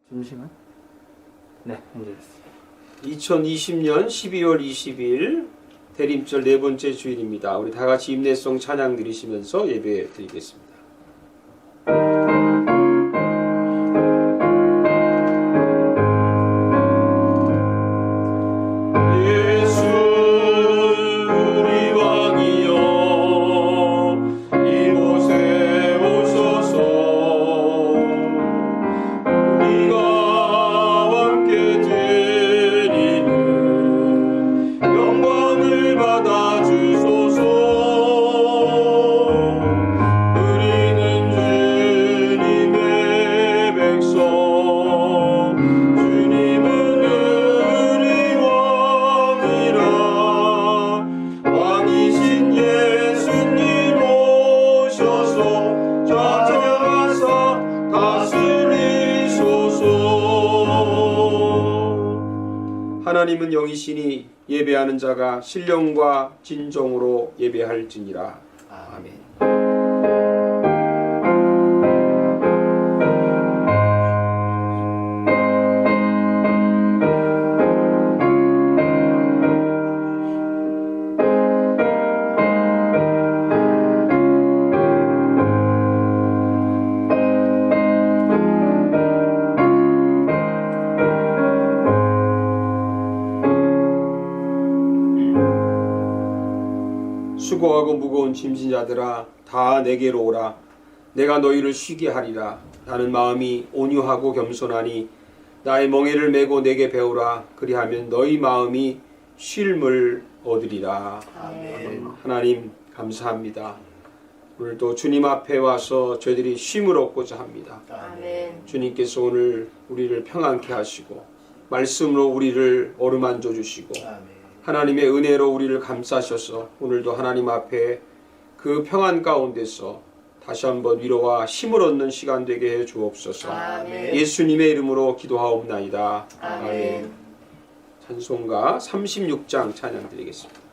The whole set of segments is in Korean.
점심은? 네, 현재 됐습니다. 2020년 12월 20일 대림절 네 번째 주일입니다. 우리 다 같이 임내송 찬양 드리시면서 예배 드리겠습니다. 하나님은 영이시니 예배하는 자가 신령과 진정으로 예배할지니라. 아멘. 수고하고 무거운 짐진 자들아 다 내게로 오라. 내가 너희를 쉬게 하리라. 나는 마음이 온유하고 겸손하니 나의 멍에를 메고 내게 배우라. 그리하면 너희 마음이 쉼을 얻으리라. 아멘. 하나님 감사합니다. 오늘도 주님 앞에 와서 저희들이 쉼을 얻고자 합니다. 아멘. 주님께서 오늘 우리를 평안케 하시고 말씀으로 우리를 어루만져 주시고 하나님의 은혜로 우리를 감싸셔서 오늘도 하나님 앞에 그 평안 가운데서 다시 한번 위로와 힘을 얻는 시간 되게 해 주옵소서. 아멘. 예수님의 이름으로 기도하옵나이다. 아멘. 찬송가 36장 찬양 드리겠습니다.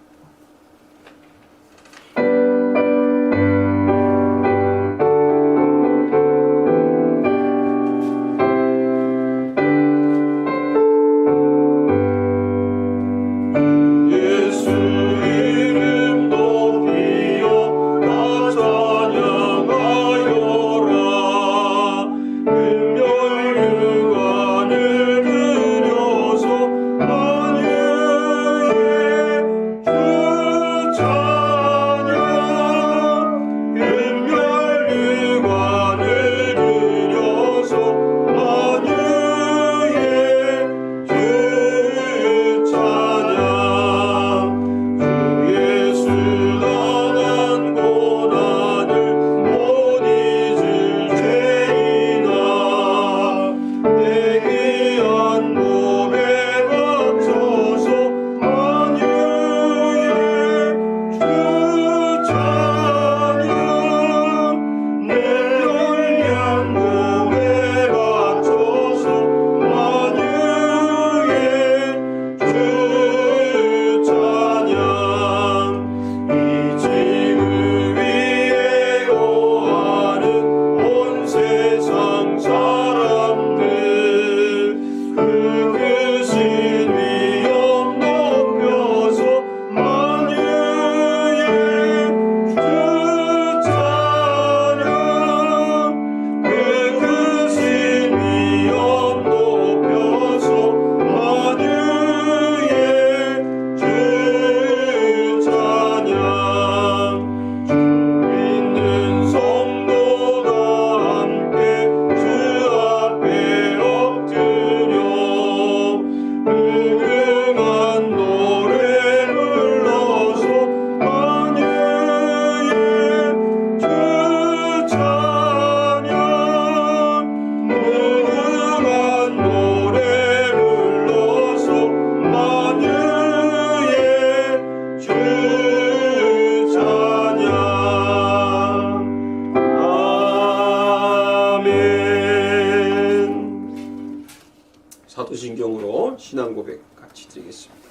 사도신경으로 신앙 고백 같이 드리겠습니다.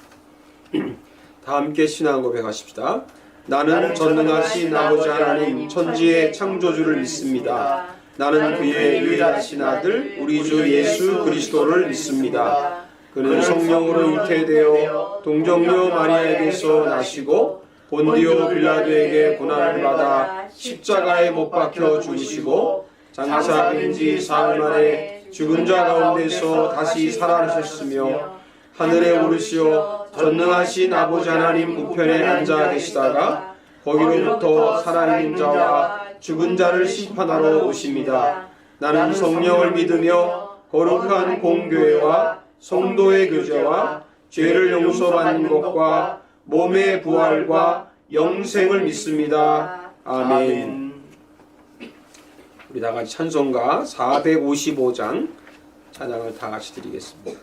다 함께 신앙 고백하십시다. 나는 전능하신 아버지 하나님 천지의 창조주를 믿습니다. 나는 그의 유일하신 아들 우리 주 예수 그리스도를 믿습니다. 그는 성령으로 잉태되어 동정녀 마리아에게서 나시고 본디오 빌라도에게 고난을 받아 십자가에 못 박혀 죽으시고 장사된 지 사흘 만에 죽은 자 가운데서 다시 살아나셨으며 하늘에 오르시어 전능하신 아버지 하나님 우편에 앉아 계시다가 거기로부터 살아있는 자와 죽은 자를 심판하러 오십니다. 나는 성령을 믿으며 거룩한 공교회와 성도의 교제와 죄를 용서받는 것과 몸의 부활과 영생을 믿습니다. 아멘. 우리 다 같이 찬송가 455장 찬양을 다 같이 드리겠습니다.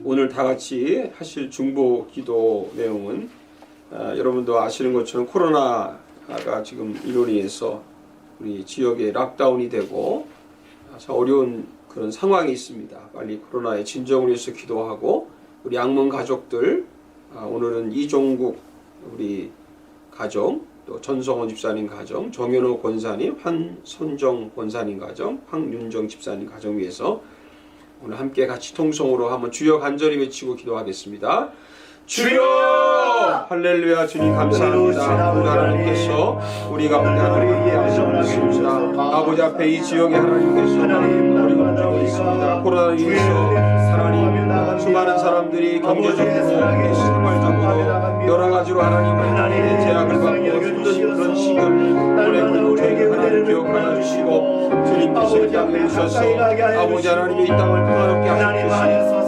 오늘 다 같이 하실 중보 기도 내용은 여러분도 아시는 것처럼 코로나가 지금 이로 인해서 우리 지역에 락다운이 되고 아주 어려운 그런 상황이 있습니다. 빨리 코로나의 진정을 위해서 기도하고 우리 양문 가족들, 오늘은 이종국 우리 가정, 또 전성원 집사님 가정, 정현호 권사님, 한선정 권사님 가정, 황윤정 집사님 가정 위해서 오늘 함께 같이 통성으로 한번 주여 간절히 외치고 기도하겠습니다. 주여! 할렐루야. 주님 감사합니다. 오늘 하나님께서 우리 가운데 하나님 함께 하셨습니다. 아버지 앞에 이 지역에 하나님께서 어려운 점이 있습니다. 코로나로 인해서 하나님 수많은 사람들이 경제적으로 생활적으로 여러 가지로 하나님의 제약을 받고 힘든 그런 시간을 보내고 저희를 하나님 기억하여 주시고 주님께서 이 땅에 오셔서 아버지 하나님의 이 땅을 평화롭게 하셨듯이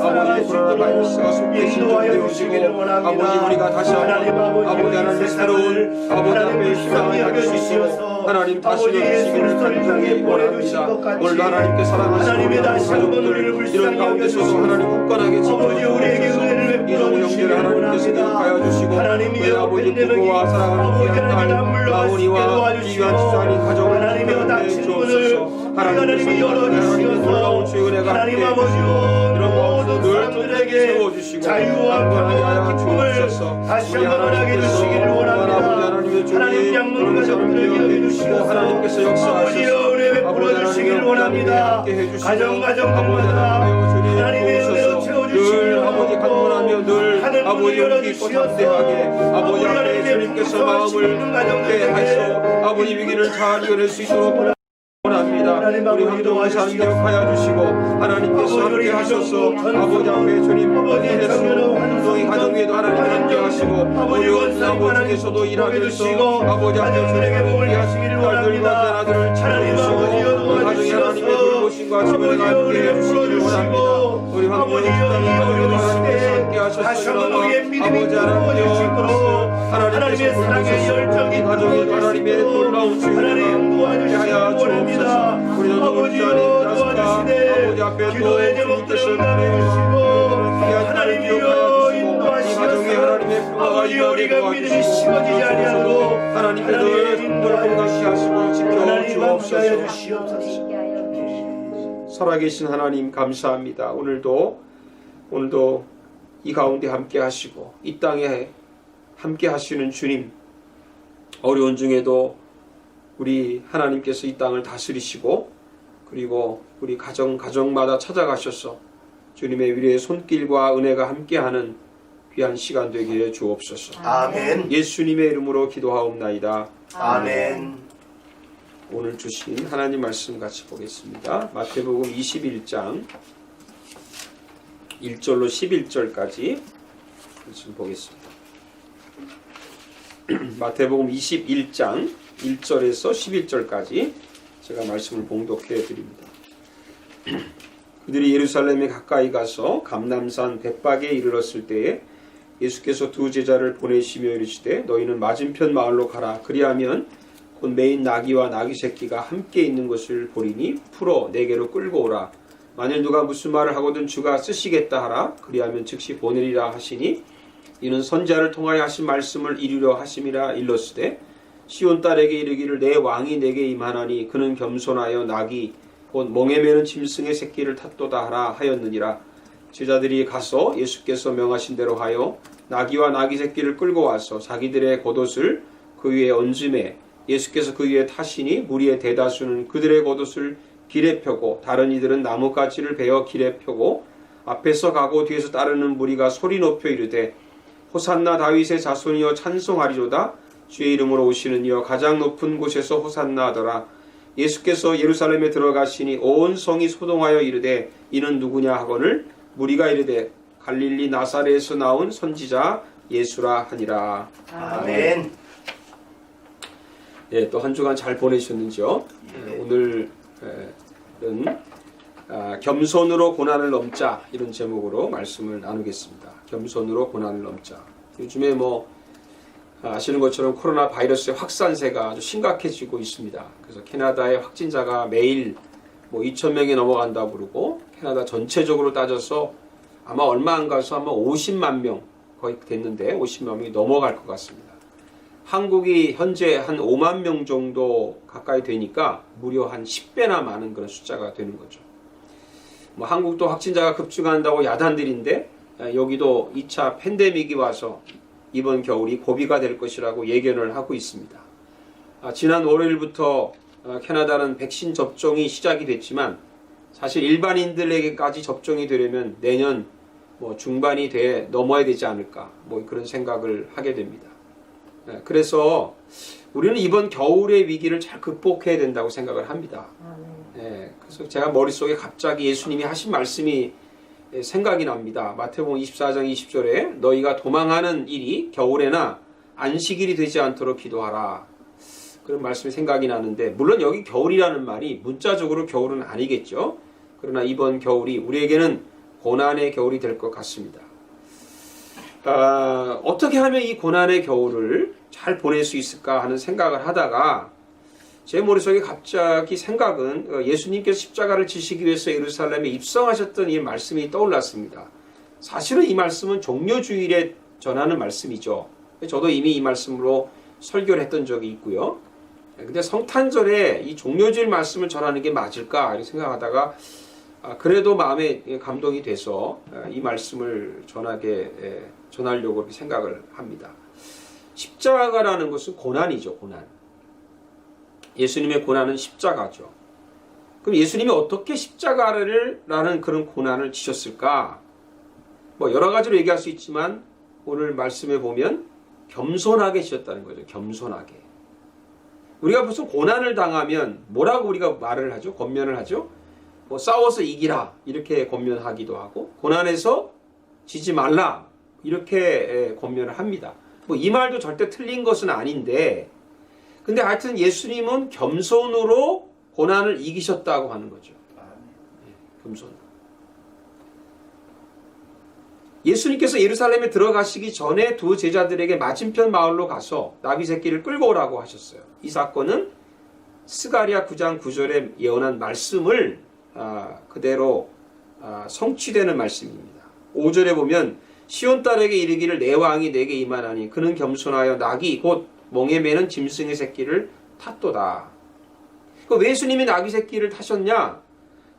아버지 코로나 코로나 바이러스가 속히 진정되어지고 아버지 우리가 다시 한번 아버지 하나님 새로운 아버지 앞에 희망을 가질 수 있도록 하나님 다시 여주시기를 간절히 원합니다. 오늘도 하나님께 사랑하시고 우리 가족들 이런 가운데서도 하나님 굳건하게 지켜주시옵소서. 이종우 형제를 하나님께서 기억하여 주시고 우리 아버지 부부와 사랑하는 귀한 딸 마오니와 이유한 집사님 가정을 기억해 주옵소서. 하나님께서 이 가정에 하나님의 놀라운 주의 은혜가 함께 해주시고 이런 모든 늘 세워주시고 강건하게 하여 주옵소서. 우리 하나님께서 하나님의 주님 하나님께서 역사하셔서 아버지 하나님의 원합니다. 가정마다 하나님의 늘 아버지 간문하며 늘 아버지 용기 있고 담대하게 아버지 앞에 주님께서 마음을 함께 하셔 아버지 위기를 잘 이겨낼 수 있도록 원합니다. 우리 황정원사 기억하여 주시고 하나님께서 함께 하셔서 아버지 앞에 주님 해서 저희 가정 위에도 하나님 함께 하시고 어려운 아버지께서도 일하면서 아버지 앞에 주님 함께 하시기를 원합니다. 아들을 찾아주시고 가정에 하나님의 돌보심과 지원을 함께 해주시기를 원합니다. 우리 황정원사님 가정에도 하나님께서 함께 하셨으나 아버지 하나님께서 사랑의 열정이 가정에도 하나님의 놀라운 주님과 함께하여 주옵소서. 우리는 아버지 아버지 앞에 또 주님께서 해주시고 하나님이여 인도하시옵소서. 이 가정에 하나님의 평화가 임하게 도와주시고 하나님께서 늘 건강히 하시고 지켜주옵소서. 살아계신 하나님 감사합니다. 오늘도 이 가운데 함께 하시고 이 땅에 함께 하시는 주님, 어려운 중에도 우리 하나님께서 이 땅을 다스리시고 그리고 우리 가정마다 찾아가셔서 주님의 위로의 손길과 은혜가 함께하는 귀한 시간 되게 주옵소서. 아멘. 예수님의 이름으로 기도하옵나이다. 아멘. 오늘 주신 하나님 말씀 같이 보겠습니다. 마태복음 21장 1절로 11절까지 말씀 보겠습니다. 마태복음 21장 1절에서 11절까지 제가 말씀을 봉독해 드립니다. 그들이 예루살렘에 가까이 가서 감람산 벳박에 이르렀을 때에 예수께서 두 제자를 보내시며 이르시되 너희는 맞은편 마을로 가라. 그리하면 곧 매인 나귀와 나귀 새끼가 함께 있는 것을 보리니 풀어 내게로 끌고 오라. 만일 누가 무슨 말을 하거든 주가 쓰시겠다 하라. 그리하면 즉시 보내리라 하시니 이는 선지자를 통하여 하신 말씀을 이루려 하심이라. 일렀으되 시온 딸에게 이르기를 내 왕이 내게 임하나니 그는 겸손하여 나귀 곧 멍에 매는 짐승의 새끼를 탔도다 하라 하였느니라. 제자들이 가서 예수께서 명하신 대로 하여 나귀와 나귀 새끼를 끌고 와서 자기들의 겉옷을 그 위에 얹음에 예수께서 그 위에 타시니 무리의 대다수는 그들의 겉옷을 길에 펴고 다른 이들은 나뭇가지를 베어 길에 펴고 앞에서 가고 뒤에서 따르는 무리가 소리 높여 이르되 호산나 다윗의 자손이여 찬송하리로다. 주의 이름으로 오시는 이여 가장 높은 곳에서 호산나 하더라. 예수께서 예루살렘에 들어가시니 온 성이 소동하여 이르되 이는 누구냐 하거늘 무리가 이르되 갈릴리 나사렛에서 나온 선지자 예수라 하니라. 아멘. 예, 또 한 주간 잘 보내셨는지요? 오늘은 겸손으로 고난을 넘자 이런 제목으로 말씀을 나누겠습니다. 겸손으로 고난을 넘자. 요즘에 아시는 것처럼 코로나 바이러스의 확산세가 아주 심각해지고 있습니다. 그래서 캐나다의 확진자가 매일 2,000명이 넘어간다고 그러고 캐나다 전체적으로 따져서 아마 얼마 안 가서 아마 50만 명 거의 됐는데 50만 명이 넘어갈 것 같습니다. 한국이 현재 한 5만 명 정도 가까이 되니까 무려 한 10배나 많은 그런 숫자가 되는 거죠. 한국도 확진자가 급증한다고 야단들인데 여기도 2차 팬데믹이 와서 이번 겨울이 고비가 될 것이라고 예견을 하고 있습니다. 지난 월요일부터 캐나다는 백신 접종이 시작이 됐지만 사실 일반인들에게까지 접종이 되려면 내년 중반이 넘어야 되지 않을까 그런 생각을 하게 됩니다. 그래서 우리는 이번 겨울의 위기를 잘 극복해야 된다고 생각을 합니다. 그래서 제가 머릿속에 갑자기 예수님이 하신 말씀이 생각이 납니다. 마태복음 24장 20절에 너희가 도망하는 일이 겨울에나 안식일이 되지 않도록 기도하라. 그런 말씀이 생각이 나는데 물론 여기 겨울이라는 말이 문자적으로 겨울은 아니겠죠. 그러나 이번 겨울이 우리에게는 고난의 겨울이 될 것 같습니다. 어떻게 하면 이 고난의 겨울을 잘 보낼 수 있을까 하는 생각을 하다가 제 머릿속에 갑자기 생각은 예수님께서 십자가를 지시기 위해서 예루살렘에 입성하셨던 이 말씀이 떠올랐습니다. 사실은 이 말씀은 종려주일에 전하는 말씀이죠. 저도 이미 이 말씀으로 설교를 했던 적이 있고요. 근데 성탄절에 이 종려주일 말씀을 전하는 게 맞을까 이렇게 생각하다가 그래도 마음에 감동이 돼서 이 말씀을 전하려고 이렇게 생각을 합니다. 십자가라는 것은 고난이죠. 고난. 예수님의 고난은 십자가죠. 그럼 예수님이 어떻게 십자가라는 그런 고난을 지셨을까? 뭐 여러 가지로 얘기할 수 있지만 오늘 말씀에 보면 겸손하게 지셨다는 거죠. 겸손하게. 우리가 무슨 고난을 당하면 뭐라고 우리가 말을 하죠? 권면을 하죠? 뭐 싸워서 이기라 이렇게 권면하기도 하고 고난에서 지지 말라 이렇게 권면을 합니다. 뭐 이 말도 절대 틀린 것은 아닌데 근데 하여튼 예수님은 겸손으로 고난을 이기셨다고 하는 거죠. 겸손. 예수님께서 예루살렘에 들어가시기 전에 두 제자들에게 맞은편 마을로 가서 나귀 새끼를 끌고 오라고 하셨어요. 이 사건은 스가랴 9장 9절에 예언한 말씀을 그대로 성취되는 말씀입니다. 5절에 보면 시온 딸에게 이르기를 내 왕이 내게 임하나니 그는 겸손하여 나귀 곧 멍에 매는 짐승의 새끼를 탔도다. 왜 예수님이 나귀 새끼를 타셨냐?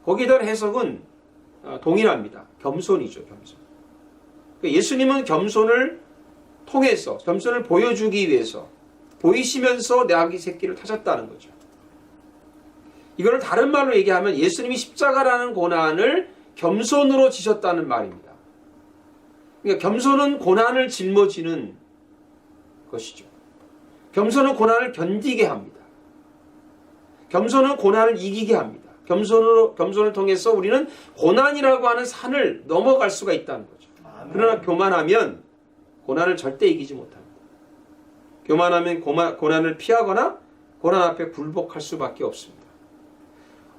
거기에 대한 해석은 동일합니다. 겸손이죠. 겸손. 예수님은 겸손을 통해서 겸손을 보여주기 위해서 보이시면서 나귀 새끼를 타셨다는 거죠. 이걸 다른 말로 얘기하면 예수님이 십자가라는 고난을 겸손으로 지셨다는 말입니다. 그러니까 겸손은 고난을 짊어지는 것이죠. 겸손은 고난을 견디게 합니다. 겸손은 고난을 이기게 합니다. 겸손을 통해서 우리는 고난이라고 하는 산을 넘어갈 수가 있다는 거죠. 그러나 교만하면 고난을 절대 이기지 못합니다. 교만하면 고난을 피하거나 고난 앞에 굴복할 수밖에 없습니다.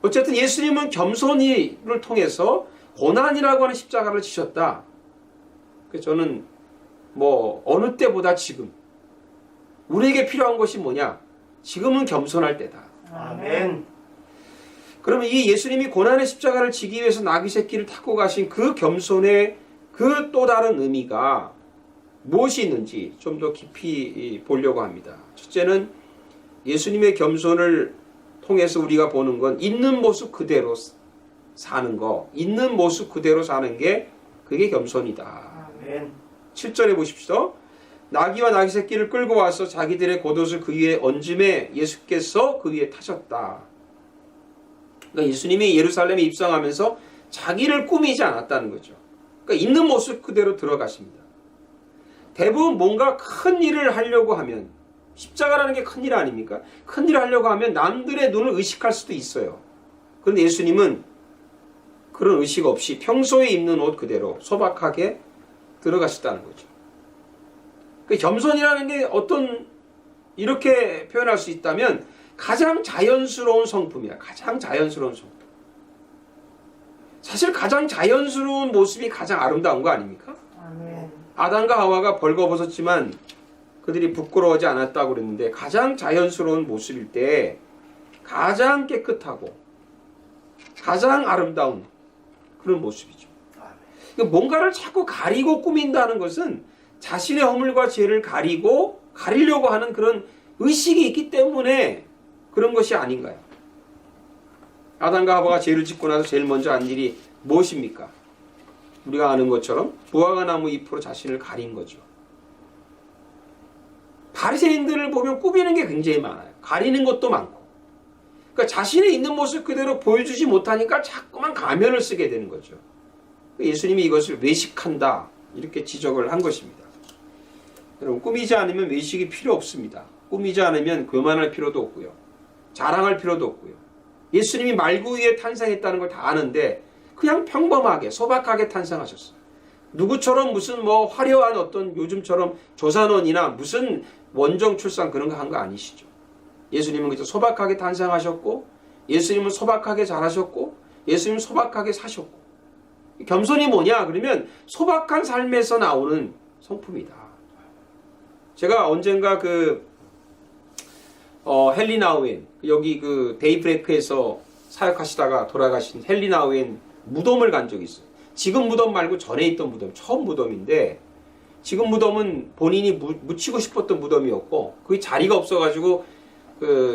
어쨌든 예수님은 겸손을 통해서 고난이라고 하는 십자가를 지셨다. 그래서 저는 뭐 어느 때보다 지금 우리에게 필요한 것이 뭐냐? 지금은 겸손할 때다. 아멘. 그러면 이 예수님이 고난의 십자가를 지기 위해서 나귀 새끼를 타고 가신 그 겸손의 그 또 다른 의미가 무엇이 있는지 좀 더 깊이 보려고 합니다. 첫째는 예수님의 겸손을 통해서 우리가 보는 건 있는 모습 그대로 사는 거, 있는 모습 그대로 사는 게 그게 겸손이다. 아멘. 7절에 보십시오. 나귀와 나귀 새끼를 끌고 와서 자기들의 겉옷을 그 위에 얹음에 예수께서 그 위에 타셨다. 그러니까 예수님이 예루살렘에 입성하면서 자기를 꾸미지 않았다는 거죠. 그러니까 있는 모습 그대로 들어가십니다. 대부분 뭔가 큰 일을 하려고 하면 십자가라는 게 큰 일 아닙니까? 큰 일을 하려고 하면 남들의 눈을 의식할 수도 있어요. 그런데 예수님은 그런 의식 없이 평소에 입는 옷 그대로 소박하게 들어가셨다는 거죠. 그 겸손이라는 게 이렇게 표현할 수 있다면 가장 자연스러운 성품이야. 가장 자연스러운 성품. 사실 가장 자연스러운 모습이 가장 아름다운 거 아닙니까? 아멘. 아담과 하와가 벌거벗었지만 그들이 부끄러워하지 않았다고 그랬는데 가장 자연스러운 모습일 때 가장 깨끗하고 가장 아름다운 그런 모습이죠. 아멘. 뭔가를 자꾸 가리고 꾸민다는 것은 자신의 허물과 죄를 가리려고 하는 그런 의식이 있기 때문에 그런 것이 아닌가요? 아담과 하와가 죄를 짓고 나서 제일 먼저 한 일이 무엇입니까? 우리가 아는 것처럼 무화과 나무 잎으로 자신을 가린 거죠. 바리새인들을 보면 꾸미는 게 굉장히 많아요. 가리는 것도 많고. 그러니까 자신의 있는 모습 그대로 보여주지 못하니까 자꾸만 가면을 쓰게 되는 거죠. 예수님이 이것을 외식한다 이렇게 지적을 한 것입니다. 여러분 꾸미지 않으면 외식이 필요 없습니다. 꾸미지 않으면 교만할 필요도 없고요. 자랑할 필요도 없고요. 예수님이 말구 위에 탄생했다는 걸 다 아는데 그냥 평범하게 소박하게 탄생하셨어요. 누구처럼 무슨 화려한 어떤 요즘처럼 조산원이나 무슨 원정 출산 그런 거 한 거 아니시죠. 예수님은 그저 소박하게 탄생하셨고 예수님은 소박하게 자라셨고 예수님은 소박하게 사셨고 겸손이 뭐냐? 그러면 소박한 삶에서 나오는 성품이다. 제가 언젠가 헨리 나우엔, 여기 데이브레이크에서 사역하시다가 돌아가신 헨리 나우엔 무덤을 간 적이 있어요. 지금 무덤 말고 전에 있던 무덤, 처음 무덤인데, 지금 무덤은 본인이 묻히고 싶었던 무덤이었고, 그 자리가 없어가지고,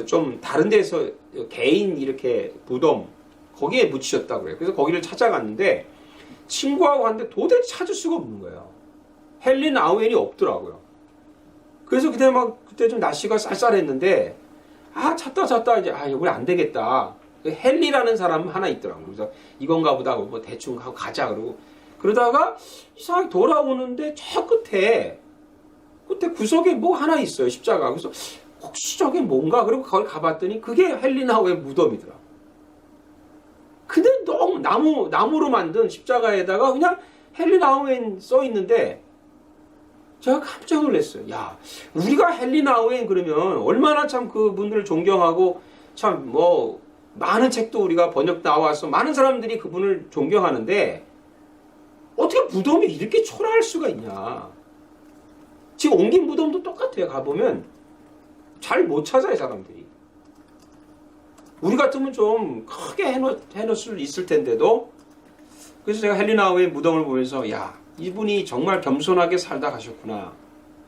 좀 다른 데서 개인 이렇게 무덤, 거기에 묻히셨다고 그래요. 그래서 거기를 찾아갔는데, 친구하고 갔는데 도대체 찾을 수가 없는 거예요. 헨리 나우엔이 없더라고요. 그래서 그때 좀 날씨가 쌀쌀했는데, 찾다 이제, 이거 안 되겠다. 헨리라는 사람 하나 있더라고요. 그래서 이건가 보다 하고 대충 하고 가자 그러고, 그러다가 이상하게 돌아오는데 저 끝에 구석에 뭐 하나 있어요. 십자가. 그래서 혹시 저게 뭔가? 그리고 거기 가봤더니 그게 헨리 나우의 무덤이더라. 근데 너무 나무로 만든 십자가에다가 그냥 헨리 나우엔 써 있는데, 제가 깜짝 놀랐어요. 야, 우리가 헨리 나우엔 그러면 얼마나 참 그분들을 존경하고, 참 많은 책도 우리가 번역 나와서 많은 사람들이 그분을 존경하는데, 어떻게 무덤이 이렇게 초라할 수가 있냐. 지금 옮긴 무덤도 똑같아요. 가보면 잘 못 찾아요, 사람들이. 우리 같으면 좀 크게 해놓을 수 있을 텐데도. 그래서 제가 헨리 나우의 무덤을 보면서, 야, 이분이 정말 겸손하게 살다 가셨구나.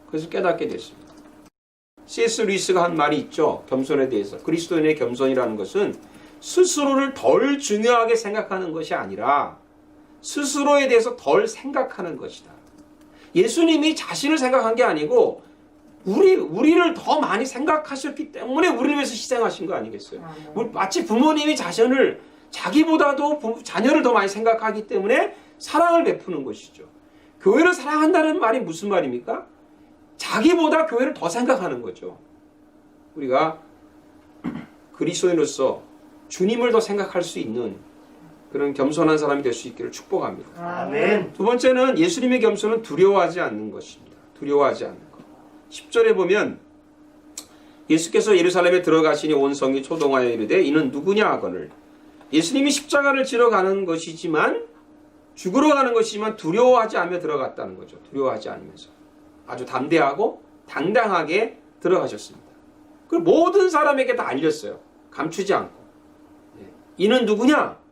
그래서 깨닫게 됐습니다. C.S. 루이스가 한 말이 있죠. 겸손에 대해서. 그리스도인의 겸손이라는 것은 스스로를 덜 중요하게 생각하는 것이 아니라 스스로에 대해서 덜 생각하는 것이다. 예수님이 자신을 생각한 게 아니고 우리를 더 많이 생각하셨기 때문에 우리를 위해서 희생하신 거 아니겠어요? 마치 부모님이 자기보다도 자녀를 더 많이 생각하기 때문에 사랑을 베푸는 것이죠. 교회를 사랑한다는 말이 무슨 말입니까? 자기보다 교회를 더 생각하는 거죠. 우리가 그리스도인으로서 주님을 더 생각할 수 있는 그런 겸손한 사람이 될 수 있기를 축복합니다. 아멘. 두 번째는 예수님의 겸손은 두려워하지 않는 것입니다. 두려워하지 않는 것. 10절에 보면 예수께서 예루살렘에 들어가시니 온 성이 초동하여 이르되 이는 누구냐 하거늘. 예수님이 십자가를 지러 가는 것이지만, 죽으러 가는 것이지만 두려워하지 않으며 들어갔다는 거죠. 두려워하지 않으면서 아주 담대하고 당당하게 들어가셨습니다. 그리고 모든 사람에게 다 알렸어요. 감추지 않고. 이는 누구냐?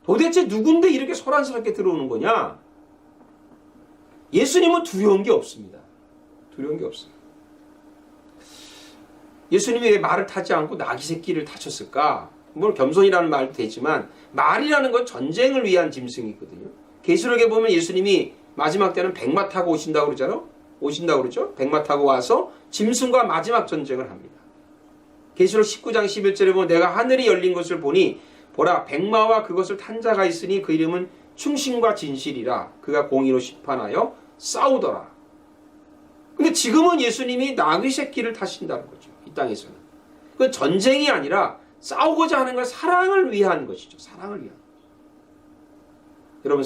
도대체 누군데 이렇게 소란스럽게 들어오는 거냐? 예수님은 두려운 게 없습니다. 두려운 게 없어요. 예수님이 왜 말을 타지 않고 나귀 새끼를 타셨을까? 물론 겸손이라는 말도 되지만 말이라는 건 전쟁을 위한 짐승이거든요. 계시록에 보면 예수님이 마지막 때는 백마 타고 오신다고 그러잖아요. 백마 타고 와서 짐승과 마지막 전쟁을 합니다. 계시록 19장 11절에 보면 내가 하늘이 열린 것을 보니 보라 백마와 그것을 탄 자가 있으니 그 이름은 충신과 진실이라. 그가 공의로 심판하여 싸우더라. 근데 지금은 예수님이 나귀 새끼를 타신다는 거죠. 이 땅에서는. 그건 전쟁이 아니라 싸우고자 하는 건 사랑을 위한 것이죠. 사랑을 위한. 여러분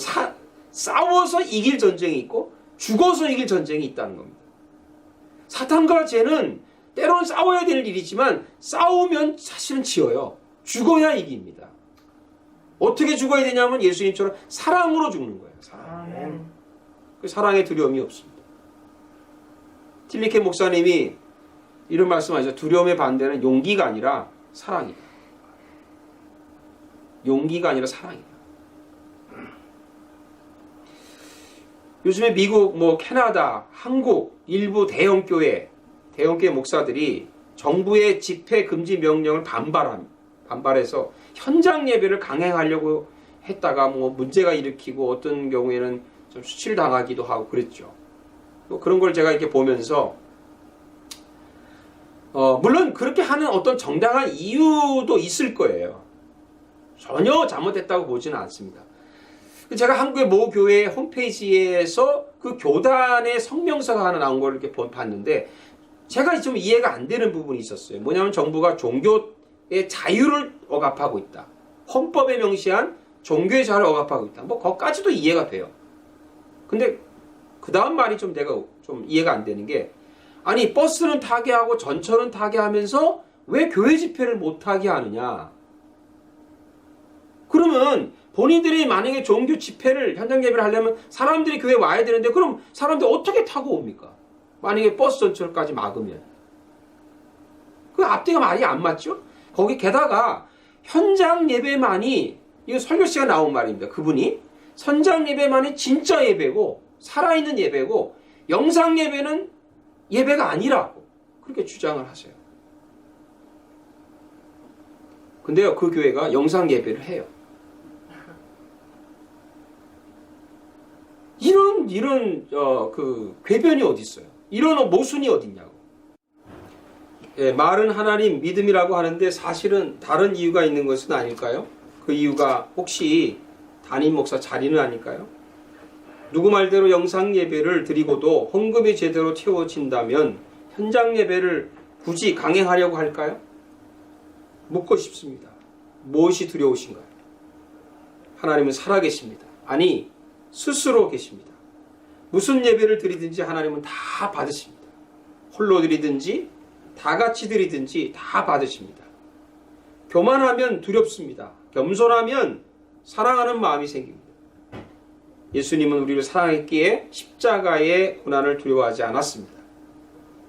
싸워서 이길 전쟁이 있고 죽어서 이길 전쟁이 있다는 겁니다. 사탄과 죄는 때로는 싸워야 될 일이지만 싸우면 사실은 지어요. 죽어야 이깁니다. 어떻게 죽어야 되냐면 예수님처럼 사랑으로 죽는 거예요. 사랑. 그 사랑에 두려움이 없습니다. 틸리케 목사님이 이런 말씀하셨죠. 두려움의 반대는 용기가 아니라 사랑이다. 용기가 아니라 사랑이다. 요즘에 미국, 캐나다, 한국 일부 대형교회 목사들이 정부의 집회 금지 명령을 반발해서 현장 예배를 강행하려고 했다가 문제가 일으키고 어떤 경우에는 좀 수칠당하기도 하고 그랬죠. 그런 걸 제가 이렇게 보면서 물론 그렇게 하는 어떤 정당한 이유도 있을 거예요. 전혀 잘못했다고 보지는 않습니다. 제가 한국의 모 교회 홈페이지에서 그 교단의 성명서가 하나 나온 걸 이렇게 봤는데 제가 좀 이해가 안 되는 부분이 있었어요. 뭐냐면 정부가 종교의 자유를 억압하고 있다. 헌법에 명시한 종교의 자유를 억압하고 있다. 거기까지도 이해가 돼요. 근데 그 다음 말이 내가 좀 이해가 안 되는 게, 아니 버스는 타게 하고 전철은 타게 하면서 왜 교회 집회를 못 하게 하느냐? 그러면 본인들이 만약에 종교 집회를 현장 예배를 하려면 사람들이 교회에 와야 되는데 그럼 사람들이 어떻게 타고 옵니까? 만약에 버스 전철까지 막으면 그 앞뒤가 말이 안 맞죠? 거기 게다가 현장 예배만이 이거 설교 씨가 나온 말입니다. 그분이 현장 예배만이 진짜 예배고 살아있는 예배고 영상 예배는 예배가 아니라고 그렇게 주장을 하세요. 근데요, 그 교회가 영상 예배를 해요. 이런 궤변이 어디 있어요? 이런 모순이 어딨냐고. 예, 말은 하나님 믿음이라고 하는데 사실은 다른 이유가 있는 것은 아닐까요? 그 이유가 혹시 담임 목사 자리는 아닐까요? 누구 말대로 영상 예배를 드리고도 헌금이 제대로 채워진다면 현장 예배를 굳이 강행하려고 할까요? 묻고 싶습니다. 무엇이 두려우신가요? 하나님은 살아계십니다. 아니, 스스로 계십니다. 무슨 예배를 드리든지 하나님은 다 받으십니다. 홀로 드리든지 다 같이 드리든지 다 받으십니다. 교만하면 두렵습니다. 겸손하면 사랑하는 마음이 생깁니다. 예수님은 우리를 사랑했기에 십자가의 고난을 두려워하지 않았습니다.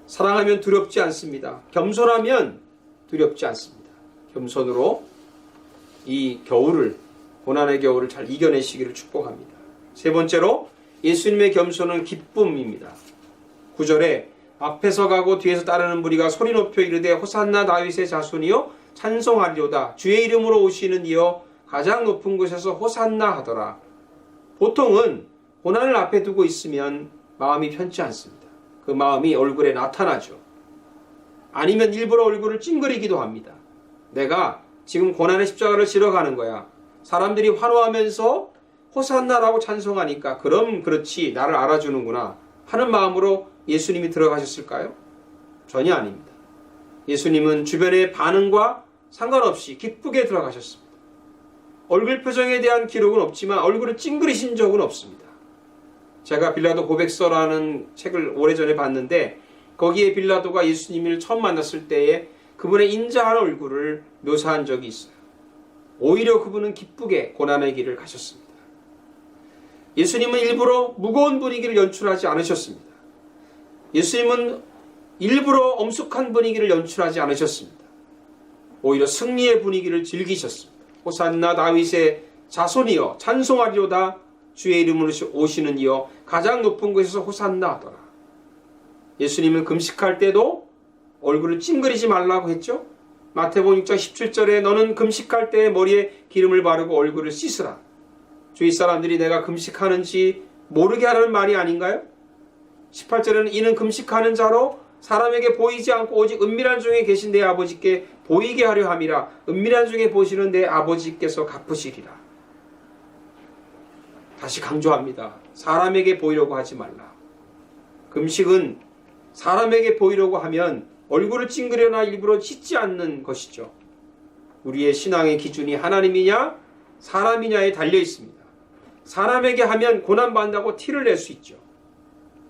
사랑하면 두렵지 않습니다. 겸손하면 두렵지 않습니다. 겸손으로 이 겨울을, 고난의 겨울을 잘 이겨내시기를 축복합니다. 세 번째로 예수님의 겸손은 기쁨입니다. 9절에 앞에서 가고 뒤에서 따르는 무리가 소리 높여 이르되 호산나 다윗의 자손이여 찬송하리로다. 주의 이름으로 오시는 이여 가장 높은 곳에서 호산나 하더라. 보통은 고난을 앞에 두고 있으면 마음이 편치 않습니다. 그 마음이 얼굴에 나타나죠. 아니면 일부러 얼굴을 찡그리기도 합니다. 내가 지금 고난의 십자가를 지러 가는 거야. 사람들이 환호하면서 호산나라고 찬송하니까 그럼 그렇지 나를 알아주는구나 하는 마음으로 예수님이 들어가셨을까요? 전혀 아닙니다. 예수님은 주변의 반응과 상관없이 기쁘게 들어가셨습니다. 얼굴 표정에 대한 기록은 없지만 얼굴을 찡그리신 적은 없습니다. 제가 빌라도 고백서라는 책을 오래전에 봤는데 거기에 빌라도가 예수님을 처음 만났을 때에 그분의 인자한 얼굴을 묘사한 적이 있어요. 오히려 그분은 기쁘게 고난의 길을 가셨습니다. 예수님은 일부러 무거운 분위기를 연출하지 않으셨습니다. 예수님은 일부러 엄숙한 분위기를 연출하지 않으셨습니다. 오히려 승리의 분위기를 즐기셨습니다. 호산나 다윗의 자손이여 찬송하리로다. 주의 이름으로 오시는 이여 가장 높은 곳에서 호산나 하더라. 예수님은 금식할 때도 얼굴을 찡그리지 말라고 했죠. 마태복음 6장 17절에 너는 금식할 때 머리에 기름을 바르고 얼굴을 씻으라. 주위 사람들이 내가 금식하는지 모르게 하라는 말이 아닌가요? 18절에는 이는 금식하는 자로 사람에게 보이지 않고 오직 은밀한 중에 계신 내 아버지께 보이게 하려 함이라. 은밀한 중에 보시는 내 아버지께서 갚으시리라. 다시 강조합니다. 사람에게 보이려고 하지 말라. 금식은 사람에게 보이려고 하면 얼굴을 찡그려나 일부러 씻지 않는 것이죠. 우리의 신앙의 기준이 하나님이냐 사람이냐에 달려 있습니다. 사람에게 하면 고난받는다고 티를 낼 수 있죠.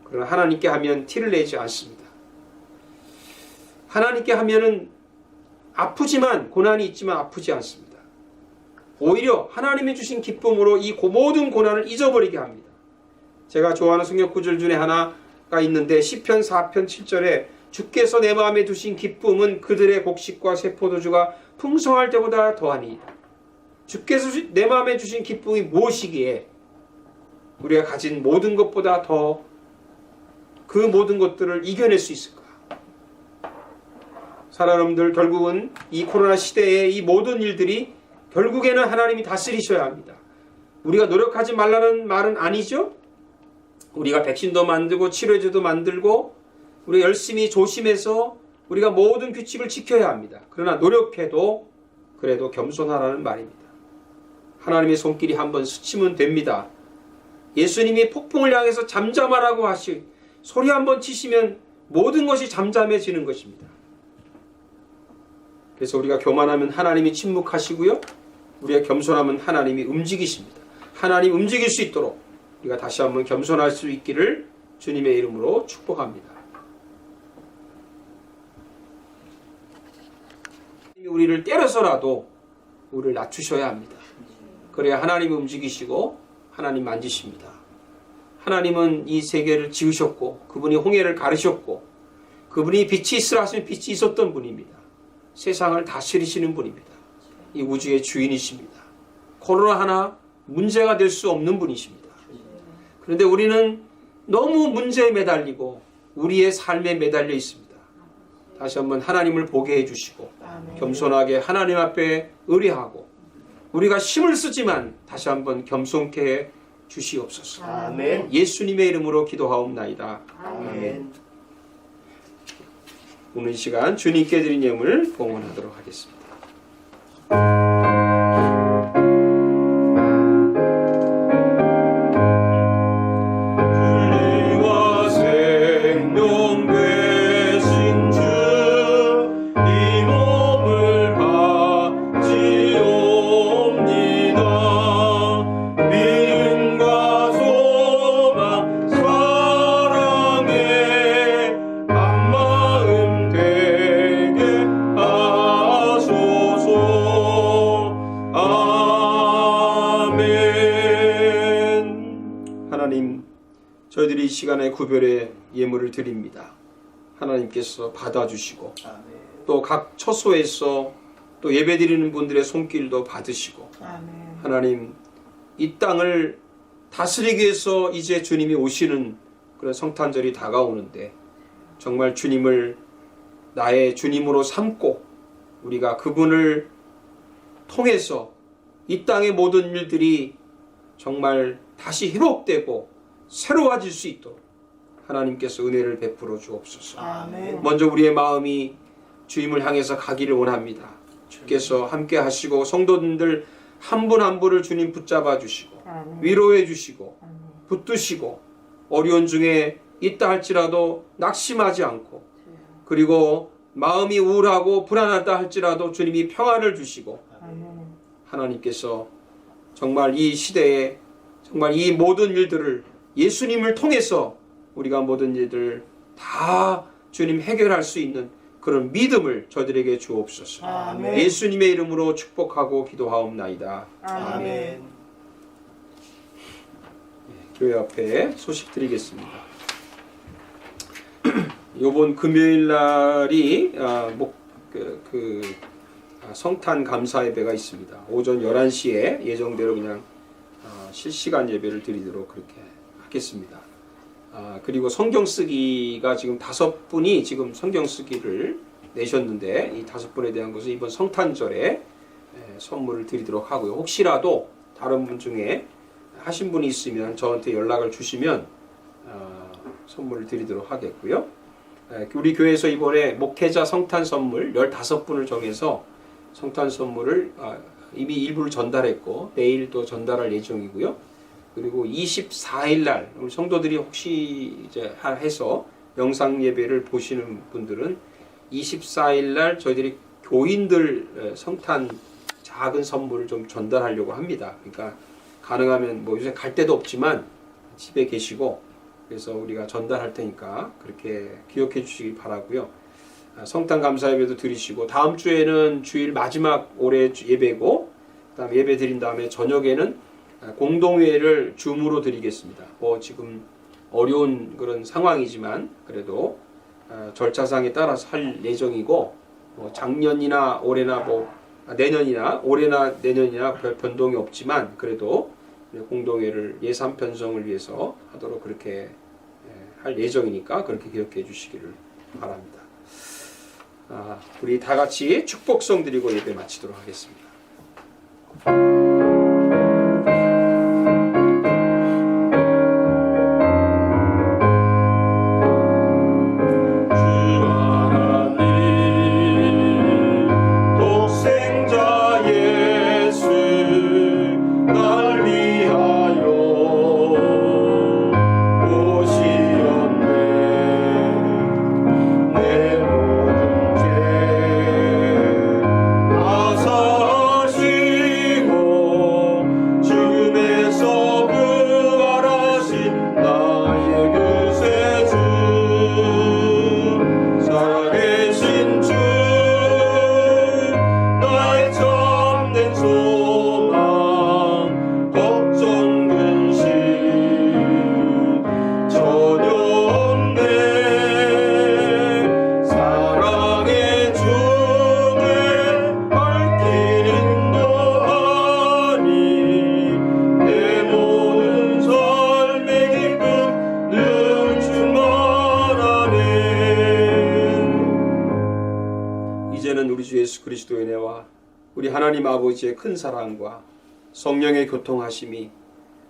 그러나 하나님께 하면 티를 내지 않습니다. 하나님께 하면은 아프지만 고난이 있지만 아프지 않습니다. 오히려 하나님이 주신 기쁨으로 이 모든 고난을 잊어버리게 합니다. 제가 좋아하는 성경 구절 중에 하나가 있는데 시편 4편 7절에 주께서 내 마음에 두신 기쁨은 그들의 곡식과 새 포도주가 풍성할 때보다 더하니. 주께서 내 마음에 주신 기쁨이 무엇이기에 우리가 가진 모든 것보다 더 그 모든 것들을 이겨낼 수 있을까? 사랑하는 결국은 이 코로나 시대의 이 모든 일들이 결국에는 하나님이 다스리셔야 합니다. 우리가 노력하지 말라는 말은 아니죠. 우리가 백신도 만들고 치료제도 만들고 우리가 열심히 조심해서 우리가 모든 규칙을 지켜야 합니다. 그러나 노력해도 그래도 겸손하라는 말입니다. 하나님의 손길이 한번 스치면 됩니다. 예수님이 폭풍을 향해서 잠잠하라고 하시 소리 한번 치시면 모든 것이 잠잠해지는 것입니다. 그래서 우리가 교만하면 하나님이 침묵하시고요. 우리가 겸손하면 하나님이 움직이십니다. 하나님 움직일 수 있도록 우리가 다시 한번 겸손할 수 있기를 주님의 이름으로 축복합니다. 우리를 때려서라도 우리를 낮추셔야 합니다. 그래야 하나님이 움직이시고 하나님 만지십니다. 하나님은 이 세계를 지으셨고 그분이 홍해를 가르셨고 그분이 빛이 있으라 하시면 빛이 있었던 분입니다. 세상을 다스리시는 분입니다. 이 우주의 주인이십니다. 코로나 하나 문제가 될 수 없는 분이십니다. 그런데 우리는 너무 문제에 매달리고 우리의 삶에 매달려 있습니다. 다시 한번 하나님을 보게 해주시고 겸손하게 하나님 앞에 의뢰하고 우리가 힘을 쓰지만 다시 한번 겸손케 해 주시옵소서. 아멘. 예수님의 이름으로 기도하옵나이다. 아멘. 오늘 시간 주님께 드린 예물 봉헌하도록 하겠습니다. 진리와 생명 되신 주, 이 몸을 바치옵니다. 믿음과 소망, 사랑에 한마음 되게 하소서. 아멘. 하나님, 저희들이 이 시간에 구별의 예물을 드립니다. 하나님께서 받아주시고 아멘. 또 각 처소에서 또 예배드리는 분들의 손길도 받으시고 아멘. 하나님, 이 땅을 다스리기 위해서 이제 주님이 오시는 그런 성탄절이 다가오는데 정말 주님을 나의 주님으로 삼고 우리가 그분을 통해서 이 땅의 모든 일들이 정말 다시 회복되고 새로워질 수 있도록 하나님께서 은혜를 베풀어 주옵소서. 아멘. 먼저 우리의 마음이 주님을 향해서 가기를 원합니다. 주께서 함께 하시고 성도님들 한 분 한 분을 주님 붙잡아 주시고 위로해 주시고 붙드시고 어려운 중에 있다 할지라도 낙심하지 않고 그리고 마음이 우울하고 불안하다 할지라도 주님이 평안을 주시고 하나님께서 정말 이 시대에 정말 이 모든 일들을 예수님을 통해서 우리가 모든 일들 다 주님 해결할 수 있는 그런 믿음을 저들에게 주옵소서. 아멘. 예수님의 이름으로 축복하고 기도하옵나이다. 아멘. 교회 앞에 소식 드리겠습니다. 이번 금요일 날이 성탄 감사 예배가 있습니다. 오전 11시에 예정대로 그냥 실시간 예배를 드리도록 그렇게 하겠습니다. 그리고 성경 쓰기가 지금 5분이 지금 성경 쓰기를 내셨는데 이 5분에 대한 것은 이번 성탄절에 선물을 드리도록 하고요. 혹시라도 다른 분 중에 하신 분이 있으면 저한테 연락을 주시면 선물을 드리도록 하겠고요. 우리 교회에서 이번에 목회자 성탄 선물 15분을 정해서 성탄 선물을 이미 일부를 전달했고 내일 또 전달할 예정이고요. 그리고 24일 날 우리 성도들이 혹시 이제 해서 영상 예배를 보시는 분들은 24일 날 저희들이 교인들 성탄 작은 선물을 좀 전달하려고 합니다. 그러니까 가능하면 뭐 요새 갈 데도 없지만 집에 계시고 그래서 우리가 전달할 테니까 그렇게 기억해 주시기 바라고요. 성탄 감사 예배도 드리시고 다음 주에는 주일 마지막 올해 예배고 그다음 예배 드린 다음에 저녁에는 공동회를 줌으로 드리겠습니다. 뭐 지금 어려운 그런 상황이지만 그래도 절차상에 따라서 할 예정이고 작년이나 올해나 내년이나 올해나 내년이나 별 변동이 없지만 그래도 공동회를 예산 편성을 위해서 하도록 그렇게 할 예정이니까 그렇게 기억해 주시기를 바랍니다. 우리 다 같이 축복성 드리고 예배 마치도록 하겠습니다. 사시고 예수 그리스도의 은혜와 우리 하나님 아버지의 큰 사랑과 성령의 교통하심이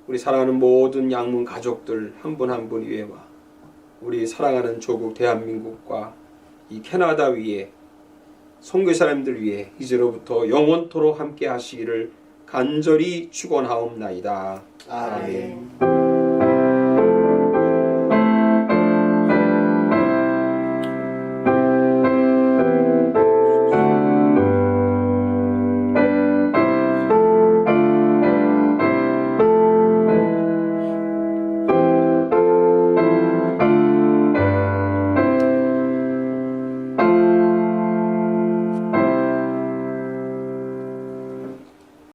우리 사랑하는 모든 양문 가족들 한 분 한 분 위에와 우리 사랑하는 조국 대한민국과 이 캐나다 위에 선교사님들 위해 이제로부터 영원토록 함께 하시기를 간절히 축원하옵나이다. 아멘.